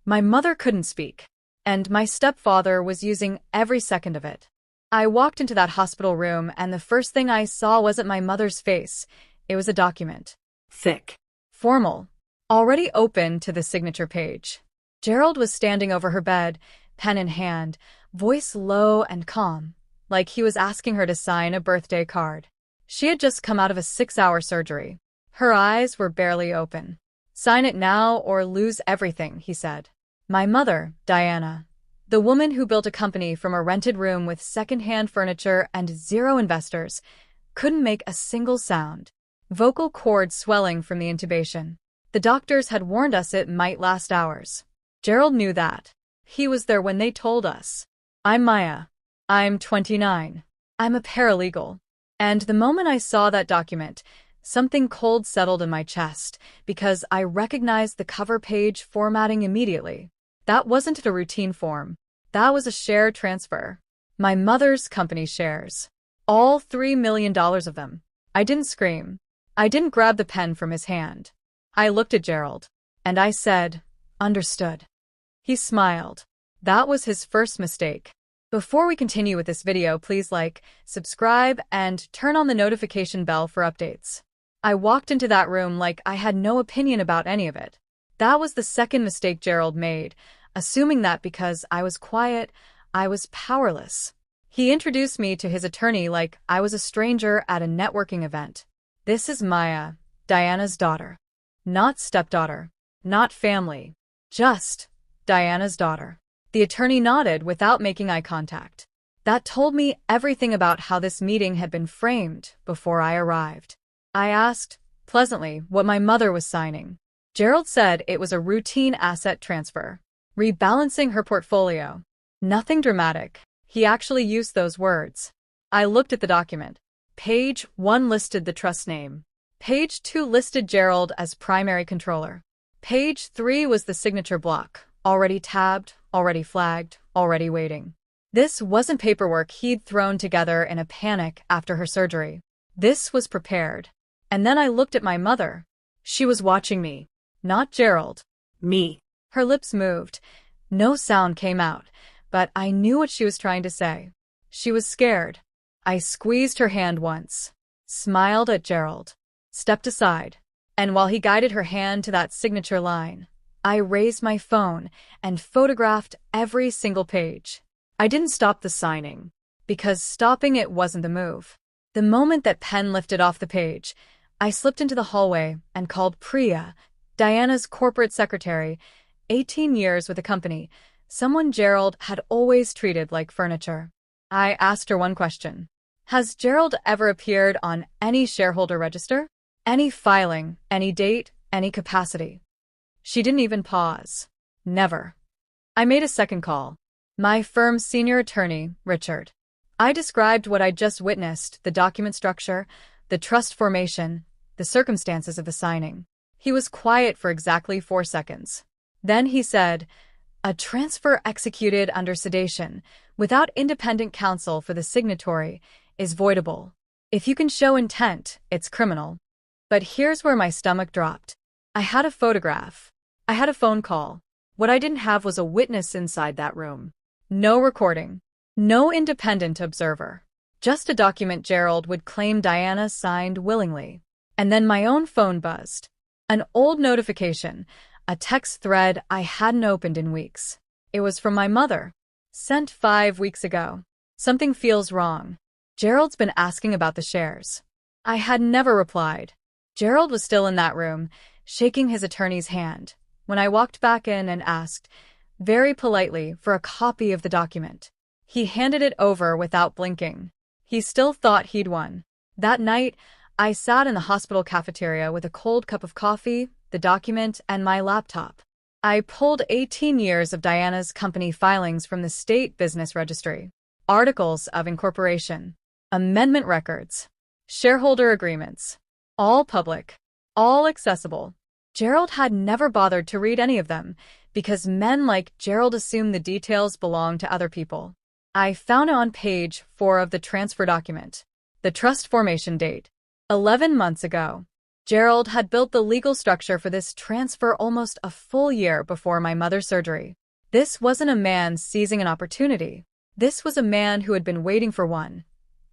My mother couldn't speak, and my stepfather was using every second of it. I walked into that hospital room, and the first thing I saw wasn't my mother's face. It was a document. Thick. Formal. Already open to the signature page. Gerald was standing over her bed, pen in hand, voice low and calm, like he was asking her to sign a birthday card. She had just come out of a 6-hour surgery. Her eyes were barely open. "Sign it now or lose everything," he said. My mother, Diana, the woman who built a company from a rented room with second-hand furniture and 0 investors, couldn't make a single sound. Vocal cords swelling from the intubation. The doctors had warned us it might last hours. Gerald knew that. He was there when they told us. "I'm Maya. I'm 29. I'm a paralegal." And the moment I saw that document, something cold settled in my chest, because I recognized the cover page formatting immediately. That wasn't a routine form. That was a share transfer. My mother's company shares. All $3 million of them. I didn't scream. I didn't grab the pen from his hand. I looked at Gerald, and I said, "Understood." He smiled. That was his first mistake. Before we continue with this video, please like, subscribe, and turn on the notification bell for updates. I walked into that room like I had no opinion about any of it. That was the second mistake Gerald made, assuming that because I was quiet, I was powerless. He introduced me to his attorney like I was a stranger at a networking event. "This is Maya, Diana's daughter." Not stepdaughter. Not family. Just Diana's daughter. The attorney nodded without making eye contact. That told me everything about how this meeting had been framed before I arrived. I asked, pleasantly, what my mother was signing. Gerald said it was a routine asset transfer. Rebalancing her portfolio. Nothing dramatic. He actually used those words. I looked at the document. Page 1 listed the trust name. Page 2 listed Gerald as primary controller. Page 3 was the signature block. Already tabbed, already flagged, already waiting. This wasn't paperwork he'd thrown together in a panic after her surgery. This was prepared. And then I looked at my mother. She was watching me. Not Gerald. Me. Her lips moved. No sound came out, but I knew what she was trying to say. She was scared. I squeezed her hand once, smiled at Gerald, stepped aside, and while he guided her hand to that signature line, I raised my phone and photographed every single page. I didn't stop the signing, because stopping it wasn't the move. The moment that pen lifted off the page, I slipped into the hallway and called Priya, Diana's corporate secretary, 18 years with the company, someone Gerald had always treated like furniture. I asked her one question. Has Gerald ever appeared on any shareholder register? Any filing, any date, any capacity? She didn't even pause. Never. I made a second call. My firm's senior attorney, Richard. I described what I'd just witnessed, the document structure, the trust formation, the circumstances of the signing. He was quiet for exactly 4 seconds. Then he said, "A transfer executed under sedation, without independent counsel for the signatory, is voidable. If you can show intent, it's criminal." But here's where my stomach dropped. I had a photograph. I had a phone call. What I didn't have was a witness inside that room. No recording. No independent observer. Just a document Gerald would claim Diana signed willingly. And then my own phone buzzed. An old notification, a text thread I hadn't opened in weeks. It was from my mother. Sent 5 weeks ago. "Something feels wrong. Gerald's been asking about the shares." I had never replied. Gerald was still in that room, shaking his attorney's hand, when I walked back in and asked, very politely, for a copy of the document. He handed it over without blinking. He still thought he'd won. That night, I sat in the hospital cafeteria with a cold cup of coffee, the document, and my laptop. I pulled 18 years of Diana's company filings from the state business registry. Articles of incorporation, amendment records, shareholder agreements. All public. All accessible. Gerald had never bothered to read any of them, because men like Gerald assume the details belong to other people. I found it on page 4 of the transfer document. The trust formation date. 11 months ago. Gerald had built the legal structure for this transfer almost a full year before my mother's surgery. This wasn't a man seizing an opportunity. This was a man who had been waiting for one,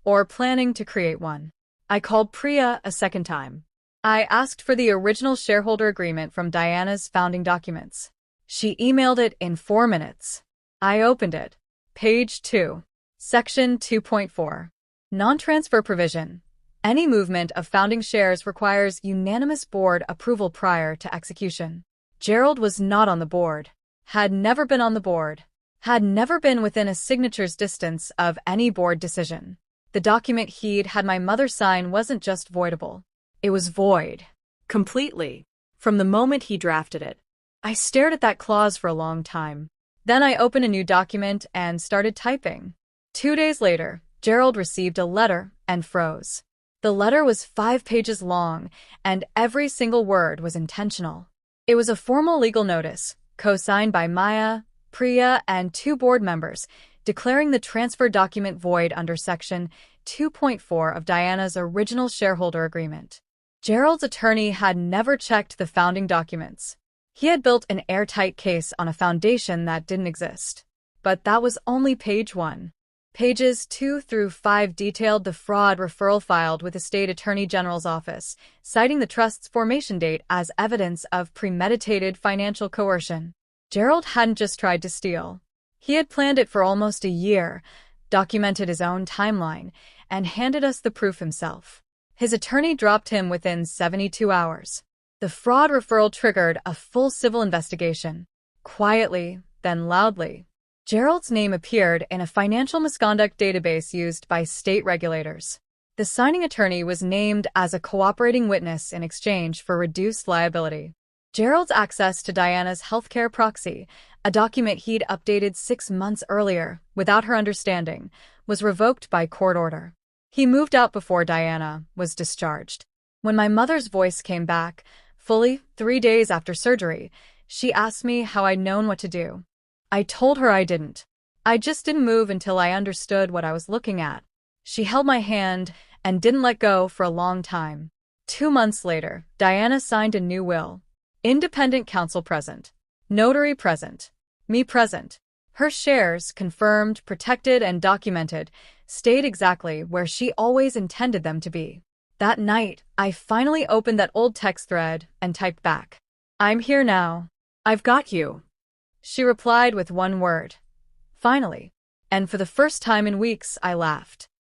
or planning to create one. I called Priya a second time. I asked for the original shareholder agreement from Diana's founding documents. She emailed it in 4 minutes. I opened it. Page 2. Section 2.4. Non-transfer provision. Any movement of founding shares requires unanimous board approval prior to execution. Gerald was not on the board. Had never been on the board. Had never been within a signature's distance of any board decision. The document he'd had my mother sign wasn't just voidable. It was void. Completely. From the moment he drafted it. I stared at that clause for a long time. Then I opened a new document and started typing. 2 days later, Gerald received a letter and froze. The letter was 5 pages long, and every single word was intentional. It was a formal legal notice, co-signed by Maya, Priya, and 2 board members, declaring the transfer document void under Section 2.4 of Diana's original shareholder agreement. Gerald's attorney had never checked the founding documents. He had built an airtight case on a foundation that didn't exist. But that was only page 1. Pages 2 through 5 detailed the fraud referral filed with the State Attorney General's office, citing the trust's formation date as evidence of premeditated financial coercion. Gerald hadn't just tried to steal. He had planned it for almost a year, documented his own timeline, and handed us the proof himself. His attorney dropped him within 72 hours. The fraud referral triggered a full civil investigation. Quietly, then loudly, Gerald's name appeared in a financial misconduct database used by state regulators. The signing attorney was named as a cooperating witness in exchange for reduced liability. Gerald's access to Diana's healthcare proxy, a document he'd updated 6 months earlier without her understanding, was revoked by court order. He moved out before Diana was discharged. When my mother's voice came back, fully 3 days after surgery, she asked me how I'd known what to do. I told her I didn't. I just didn't move until I understood what I was looking at. She held my hand and didn't let go for a long time. 2 months later, Diana signed a new will. Independent counsel present. Notary present. Me present. Her shares, confirmed, protected, and documented, stayed exactly where she always intended them to be. That night, I finally opened that old text thread and typed back. "I'm here now. I've got you." She replied with one word. Finally. And for the first time in weeks, I laughed.